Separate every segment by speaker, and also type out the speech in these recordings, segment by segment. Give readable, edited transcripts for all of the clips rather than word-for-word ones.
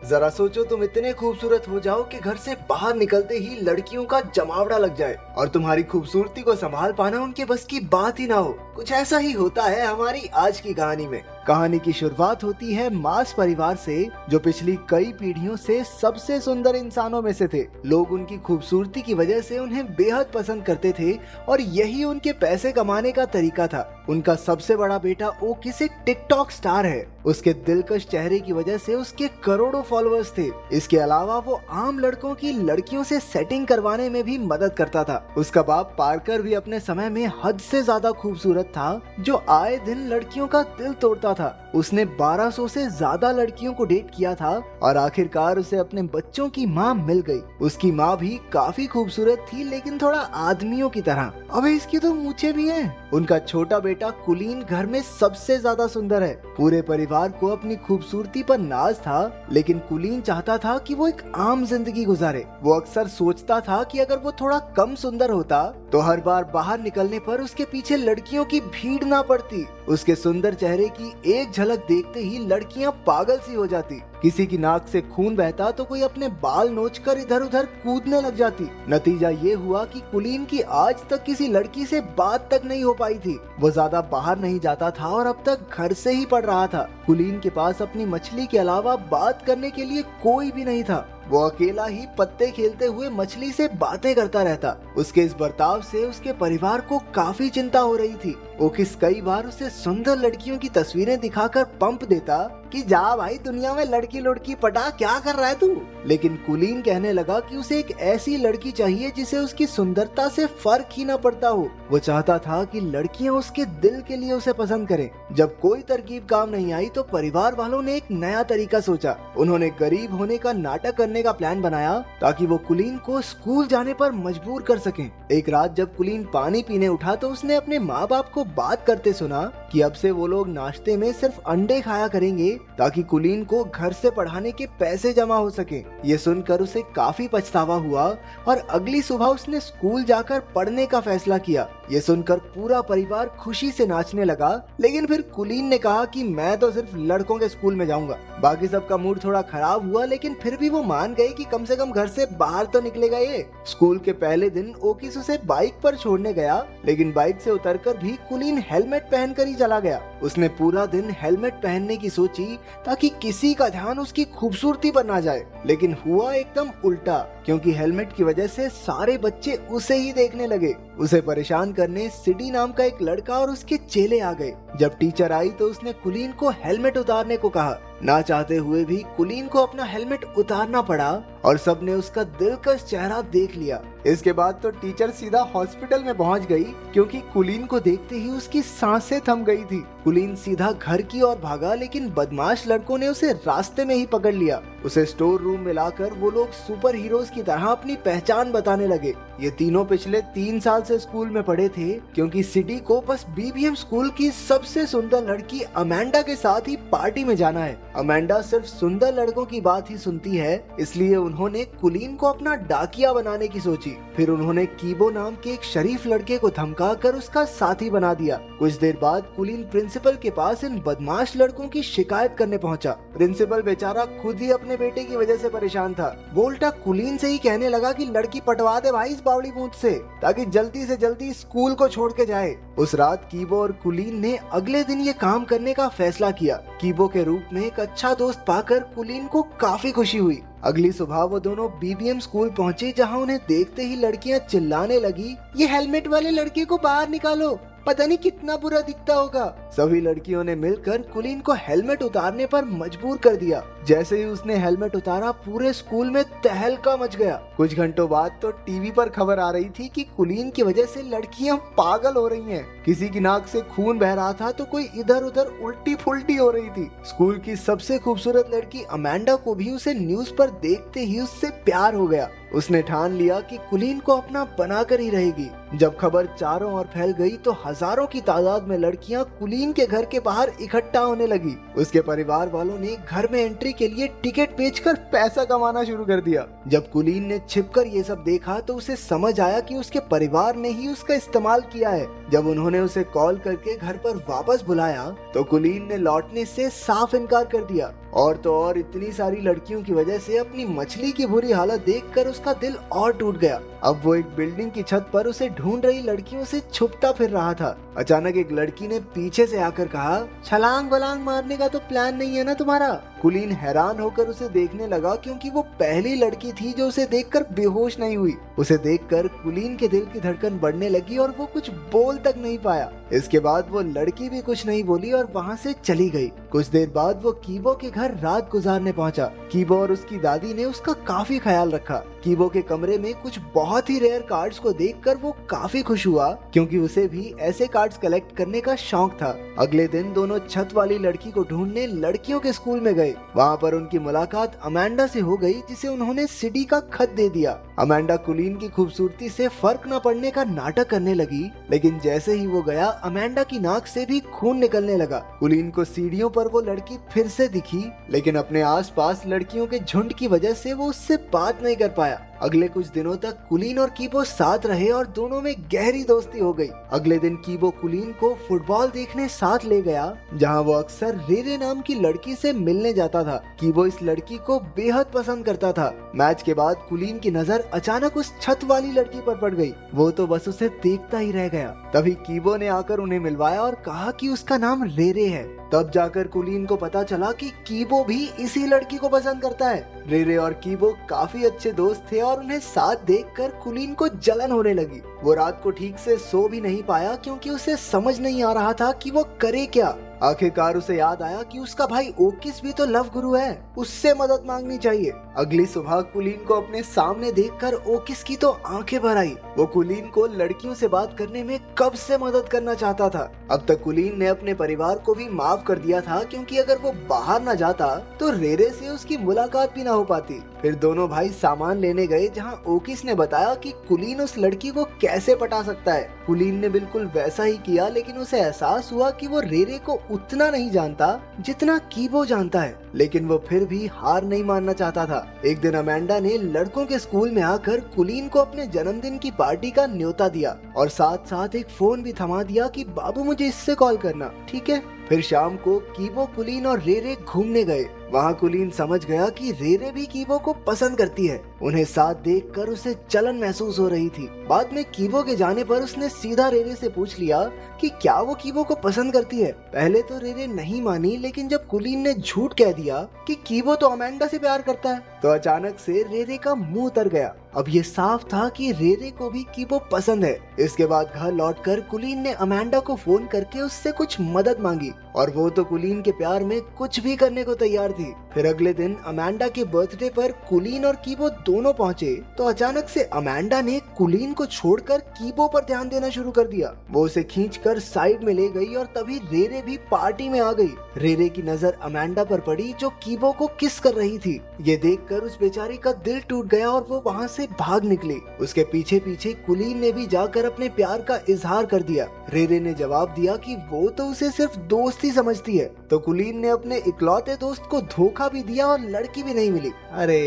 Speaker 1: जरा सोचो, तुम इतने खूबसूरत हो जाओ कि घर से बाहर निकलते ही लड़कियों का जमावड़ा लग जाए और तुम्हारी खूबसूरती को संभाल पाना उनके बस की बात ही ना हो। कुछ ऐसा ही होता है हमारी आज की कहानी में। कहानी की शुरुआत होती है मास परिवार से, जो पिछली कई पीढ़ियों से सबसे सुंदर इंसानों में से थे। लोग उनकी खूबसूरती की वजह से उन्हें बेहद पसंद करते थे और यही उनके पैसे कमाने का तरीका था। उनका सबसे बड़ा बेटा ओकिस एक टिकटॉक स्टार है। उसके दिलकश चेहरे की वजह से उसके करोड़ों फॉलोअर्स थे। इसके अलावा वो आम लड़कों की लड़कियों से सेटिंग करवाने में भी मदद करता था। उसका बाप पार्कर भी अपने समय में हद से ज्यादा खूबसूरत था, जो आए दिन लड़कियों का दिल तोड़ता था। उसने 1200 से ज्यादा लड़कियों को डेट किया था और आखिरकार उसे अपने बच्चों की माँ मिल गई। उसकी माँ भी काफी खूबसूरत थी, लेकिन थोड़ा आदमियों की तरह। अबे इसकी तो मूछें भी हैं। उनका छोटा बेटा कुलीन घर में सबसे ज्यादा सुंदर है। पूरे परिवार को अपनी खूबसूरती पर नाज था, लेकिन कुलीन चाहता था कि वो एक आम जिंदगी गुजारे। वो अक्सर सोचता था कि अगर वो थोड़ा कम सुंदर होता तो हर बार बाहर निकलने पर उसके पीछे लड़कियों की भीड़ ना पड़ती। उसके सुंदर चेहरे की एक झलक देखते ही लड़कियां पागल सी हो जाती। किसी की नाक से खून बहता तो कोई अपने बाल नोचकर इधर उधर कूदने लग जाती। नतीजा ये हुआ कि कुलीन की आज तक किसी लड़की से बात तक नहीं हो पाई थी। वो ज्यादा बाहर नहीं जाता था और अब तक घर से ही पढ़ रहा था। कुलीन के पास अपनी मछली के अलावा बात करने के लिए कोई भी नहीं था। वो अकेला ही पत्ते खेलते हुए मछली से बातें करता रहता। उसके इस बर्ताव से उसके परिवार को काफी चिंता हो रही थी। ओकिस कई बार उसे सुंदर लड़कियों की तस्वीरें दिखाकर पंप देता कि जा भाई, दुनिया में लड़की लड़की पटा, क्या कर रहा है तू। लेकिन कुलीन कहने लगा कि उसे एक ऐसी लड़की चाहिए जिसे उसकी सुंदरता से फर्क ही न पड़ता हो। वो चाहता था कि लड़कियां उसके दिल के लिए उसे पसंद करें। जब कोई तरकीब काम नहीं आई तो परिवार वालों ने एक नया तरीका सोचा। उन्होंने गरीब होने का नाटक करने का प्लान बनाया ताकि वो कुलीन को स्कूल जाने पर मजबूर कर सकें। एक रात जब कुलीन पानी पीने उठा तो उसने अपने माँ बाप को बात करते सुना कि अब से वो लोग नाश्ते में सिर्फ अंडे खाया करेंगे ताकि कुलीन को घर से पढ़ाने के पैसे जमा हो सके। ये सुनकर उसे काफी पछतावा हुआ और अगली सुबह उसने स्कूल जाकर पढ़ने का फैसला किया। ये सुनकर पूरा परिवार खुशी से नाचने लगा, लेकिन फिर कुलीन ने कहा कि मैं तो सिर्फ लड़कों के स्कूल में जाऊंगा। बाकी सबका मूड थोड़ा खराब हुआ, लेकिन फिर भी वो मान गए कि कम से कम घर से बाहर तो निकलेगा ये। स्कूल के पहले दिन ओकिस उसे बाइक पर छोड़ने गया, लेकिन बाइक से उतरकर भी कुलीन हेलमेट पहनकर ही चला गया। उसने पूरा दिन हेलमेट पहनने की सोची ताकि किसी का ध्यान उसकी खूबसूरती पर ना जाए, लेकिन हुआ एकदम उल्टा, क्योंकि हेलमेट की वजह से सारे बच्चे उसे ही देखने लगे। उसे परेशान करने सिडी नाम का एक लड़का और उसके चेले आ गए। जब टीचर आई तो उसने कुलीन को हेलमेट उतारने को कहा। ना चाहते हुए भी कुलीन को अपना हेलमेट उतारना पड़ा और सबने उसका दिलकश चेहरा देख लिया। इसके बाद तो टीचर सीधा हॉस्पिटल में पहुंच गई, क्योंकि कुलीन को देखते ही उसकी सांसें थम गई थी। कुलीन सीधा घर की ओर भागा, लेकिन बदमाश लड़कों ने उसे रास्ते में ही पकड़ लिया। उसे स्टोर रूम में लाकर वो लोग सुपर हीरोज की तरह अपनी पहचान बताने लगे। ये तीनों पिछले 3 साल से स्कूल में पढ़े थे, क्योंकि सिटी को बस बीबीएम स्कूल की सबसे सुंदर लड़की अमेंडा के साथ ही पार्टी में जाना है। अमेंडा सिर्फ सुंदर लड़कों की बात ही सुनती है, इसलिए उन्होंने कुलीन को अपना डाकिया बनाने की सोची। फिर उन्होंने कीबो नाम के एक शरीफ लड़के को धमका कर उसका साथी बना दिया। कुछ देर बाद कुलीन प्रिंसिपल के पास इन बदमाश लड़कों की शिकायत करने पहुंचा। प्रिंसिपल बेचारा खुद ही अपने बेटे की वजह से परेशान था। वो उल्टा कुलीन से ही कहने लगा कि लड़की पटवा दे भाई इस बावड़ी बूथ से, ताकि जल्दी से जल्दी स्कूल को छोड़ के जाए। उस रात कीबो और कुलीन ने अगले दिन ये काम करने का फैसला किया। कीबो के रूप में एक अच्छा दोस्त पाकर कुलीन को काफी खुशी हुई। अगली सुबह वो दोनों बीबीएम स्कूल पहुंचे, जहां उन्हें देखते ही लड़कियां चिल्लाने लगी, ये हेलमेट वाले लड़के को बाहर निकालो, पता नहीं कितना बुरा दिखता होगा। सभी लड़कियों ने मिलकर कुलीन को हेलमेट उतारने पर मजबूर कर दिया। जैसे ही उसने हेलमेट उतारा, पूरे स्कूल में तहलका मच गया। कुछ घंटों बाद तो टीवी पर खबर आ रही थी कि कुलीन की वजह से लड़कियां पागल हो रही हैं। किसी की नाक से खून बह रहा था तो कोई इधर उधर उल्टी फुल्टी हो रही थी। स्कूल की सबसे खूबसूरत लड़की अमेंडा को भी उसे न्यूज पर देखते ही उससे प्यार हो गया। उसने ठान लिया कि कुलीन को अपना बनाकर ही रहेगी। जब खबर चारों ओर फैल गई तो हजारों की तादाद में लड़कियां कुलीन के घर के बाहर इकट्ठा होने लगी। उसके परिवार वालों ने घर में एंट्री के लिए टिकट बेचकर पैसा कमाना शुरू कर दिया। जब कुलीन ने छिपकर ये सब देखा तो उसे समझ आया कि उसके परिवार ने ही उसका इस्तेमाल किया है। जब उन्होंने उसे कॉल करके घर पर वापस बुलाया तो कुलीन ने लौटने से साफ इनकार कर दिया। और तो और इतनी सारी लड़कियों की वजह से अपनी मछली की बुरी हालत देखकर उसका दिल और टूट गया। अब वो एक बिल्डिंग की छत पर उसे ढूंढ रही लड़कियों से छुपता फिर रहा था। अचानक एक लड़की ने पीछे से आकर कहा, छलांग वलांग मारने का तो प्लान नहीं है ना तुम्हारा? कुलीन हैरान होकर उसे देखने लगा, क्योंकि वो पहली लड़की थी जो उसे देखकर बेहोश नहीं हुई। उसे देखकर कुलीन के दिल की धड़कन बढ़ने लगी और वो कुछ बोल तक नहीं पाया। इसके बाद वो लड़की भी कुछ नहीं बोली और वहाँ से चली गई। कुछ देर बाद वो कीबो के घर रात गुजारने पहुंचा। कीबो और उसकी दादी ने उसका काफी ख्याल रखा। कीबो के कमरे में कुछ बहुत ही रेयर कार्ड्स को देखकर वो काफी खुश हुआ, क्योंकि उसे भी ऐसे कार्ड्स कलेक्ट करने का शौक था। अगले दिन दोनों छत वाली लड़की को ढूंढने लड़कियों के स्कूल में गए। वहाँ पर उनकी मुलाकात अमेंडा से हो गई, जिसे उन्होंने सिडी का खत दे दिया। अमेंडा कुलीन की खूबसूरती से फर्क न पड़ने का नाटक करने लगी, लेकिन जैसे ही वो गया अमेंडा की नाक से भी खून निकलने लगा। कुलीन को सीढ़ियों पर वो लड़की फिर से दिखी, लेकिन अपने आसपास लड़कियों के झुंड की वजह से वो उससे बात नहीं कर पाया। अगले कुछ दिनों तक कुलीन और कीबो साथ रहे और दोनों में गहरी दोस्ती हो गई। अगले दिन कीबो कुलीन को फुटबॉल देखने साथ ले गया, जहां वो अक्सर रेरे नाम की लड़की से मिलने जाता था। कीबो इस लड़की को बेहद पसंद करता था। मैच के बाद कुलीन की नजर अचानक उस छत वाली लड़की पर पड़ गई। वो तो बस उसे देखता ही रह गया। तभी कीबो ने आकर उन्हें मिलवाया और कहा कि उसका नाम रेरे है। तब जाकर कुलीन को पता चला कि कीबो भी इसी लड़की को पसंद करता है। रेरे और कीबो काफी अच्छे दोस्त थे और उन्हें साथ देखकर कुलीन को जलन होने लगी। वो रात को ठीक से सो भी नहीं पाया, क्योंकि उसे समझ नहीं आ रहा था कि वो करे क्या। आखिरकार उसे याद आया कि उसका भाई ओकिस भी तो लव गुरु है, उससे मदद मांगनी चाहिए। अगली सुबह कुलीन को अपने सामने देखकर ओकिस की तो आंखें भर आई। वो कुलीन को लड़कियों से बात करने में कब से मदद करना चाहता था। अब तक कुलीन ने अपने परिवार को भी माफ कर दिया था, क्योंकि अगर वो बाहर न जाता तो रेरे से उसकी मुलाकात भी ना हो पाती। फिर दोनों भाई सामान लेने गए, जहां ओकिस ने बताया कि कुलीन उस लड़की को कैसे पटा सकता है। कुलीन ने बिल्कुल वैसा ही किया, लेकिन उसे एहसास हुआ कि वो रेरे को उतना नहीं जानता जितना कीबो जानता है। लेकिन वो फिर भी हार नहीं मानना चाहता था। एक दिन अमेंडा ने लड़कों के स्कूल में आकर कुलीन को अपने जन्मदिन की पार्टी का न्योता दिया और साथ साथ एक फोन भी थमा दिया कि बाबू मुझे इससे कॉल करना, ठीक है? फिर शाम को कीबो, कुलीन और रेरे घूमने गए। वहाँ कुलीन समझ गया कि रेरे भी कीबो को पसंद करती है। उन्हें साथ देखकर उसे जलन महसूस हो रही थी। बाद में कीबो के जाने पर उसने सीधा रेरे से पूछ लिया कि क्या वो कीबो को पसंद करती है। पहले तो रेरे नहीं मानी, लेकिन जब कुलीन ने झूठ कह दिया कि कीबो तो अमेंडा से प्यार करता है, तो अचानक से रेरे का मुंह उतर गया। अब ये साफ था कि रेरे को भी कीबो पसंद है। इसके बाद घर लौटकर कुलीन ने अमेंडा को फोन करके उससे कुछ मदद मांगी, और वो तो कुलीन के प्यार में कुछ भी करने को तैयार थी। फिर अगले दिन अमेंडा के बर्थडे पर कुलीन और कीबो दोनों पहुंचे, तो अचानक से अमेंडा ने कुलीन को छोड़कर कीबो पर ध्यान देना शुरू कर दिया। वो उसे खींचकर साइड में ले गई और तभी रेरे भी पार्टी में आ गई। रेरे की नजर अमेंडा पर पड़ी, जो कीबो को किस कर रही थी। ये देखकर उस बेचारी का दिल टूट गया और वो वहाँ से भाग निकली। उसके पीछे पीछे कुलीन ने भी जाकर अपने प्यार का इजहार कर दिया। रेरे ने जवाब दिया कि वो तो उसे सिर्फ दोस्त ही समझती है। तो कुलीन ने अपने इकलौते दोस्त को धोखा भी दिया और लड़की भी नहीं मिली। अरे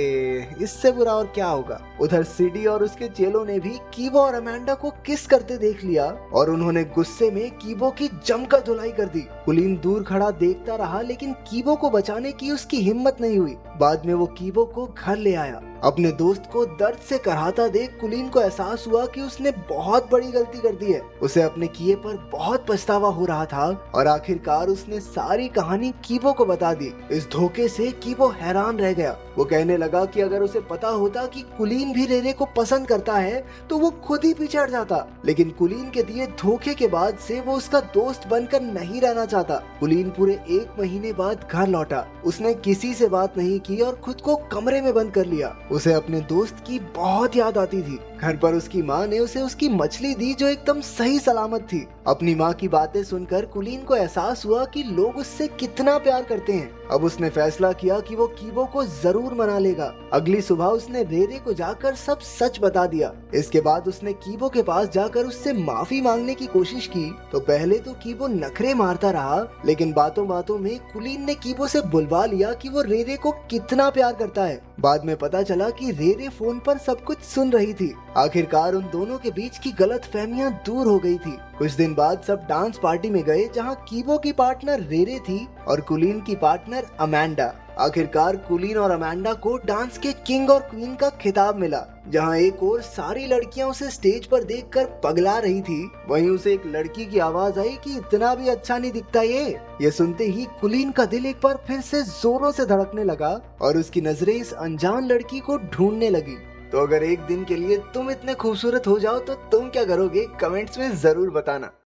Speaker 1: इससे बुरा और क्या होगा। उधर सिडी और उसके चेलों ने भी कीबो और अमेंडा को किस करते देख लिया और उन्होंने गुस्से में कीबो की जमकर धुलाई कर दी। कुलीन दूर खड़ा देखता रहा, लेकिन कीबो को बचाने की उसकी हिम्मत नहीं हुई। बाद में वो कीबो को घर ले आया। अपने दोस्त को दर्द से कराहता देख कुलीन को एहसास हुआ कि उसने बहुत बड़ी गलती कर दी है। उसे अपने किए पर बहुत पछतावा हो रहा था और आखिरकार उसने सारी कहानी कीबो को बता दी। इस धोखे से कीबो हैरान रह गया। वो कहने लगा कि अगर उसे पता होता कि कुलीन भी रेरे को पसंद करता है तो वो खुद ही पीछे हट जाता, लेकिन कुलीन के दिए धोखे के बाद से वो उसका दोस्त बनकर नहीं रहना चाहता। कुलीन पूरे 1 महीने बाद घर लौटा। उसने किसी से बात नहीं की और खुद को कमरे में बंद कर लिया। उसे अपने दोस्त की बहुत याद आती थी। घर पर उसकी माँ ने उसे उसकी मछली दी, जो एकदम सही सलामत थी। अपनी माँ की बातें सुनकर कुलीन को एहसास हुआ कि लोग उससे कितना प्यार करते हैं। अब उसने फैसला किया कि वो कीबो को जरूर मना लेगा। अगली सुबह उसने रेरे को जाकर सब सच बता दिया। इसके बाद उसने कीबो के पास जाकर उससे माफी मांगने की कोशिश की। तो पहले तो कीबो नखरे मारता रहा, लेकिन बातों बातों में कुलीन ने कीबो से बुलवा लिया कि वो रेरे को कितना प्यार करता है। बाद में पता चला कि रेरे फोन पर सब कुछ सुन रही थी। आखिरकार उन दोनों के बीच की गलतफहमियां दूर हो गई थी। कुछ दिन बाद सब डांस पार्टी में गए, जहां कीबो की पार्टनर रेरे थी और कुलीन की पार्टनर अमेंडा। आखिरकार कुलीन और अमेंडा को डांस के किंग और क्वीन का खिताब मिला। जहां एक और सारी लड़कियां उसे स्टेज पर देखकर पगला रही थी, वहीं उसे एक लड़की की आवाज आई कि इतना भी अच्छा नहीं दिखता ये सुनते ही कुलीन का दिल एक बार फिर से जोरों से धड़कने लगा और उसकी नजरें इस अनजान लड़की को ढूंढने लगी। तो अगर एक दिन के लिए तुम इतने खूबसूरत हो जाओ तो तुम क्या करोगे, कमेंट्स में जरूर बताना।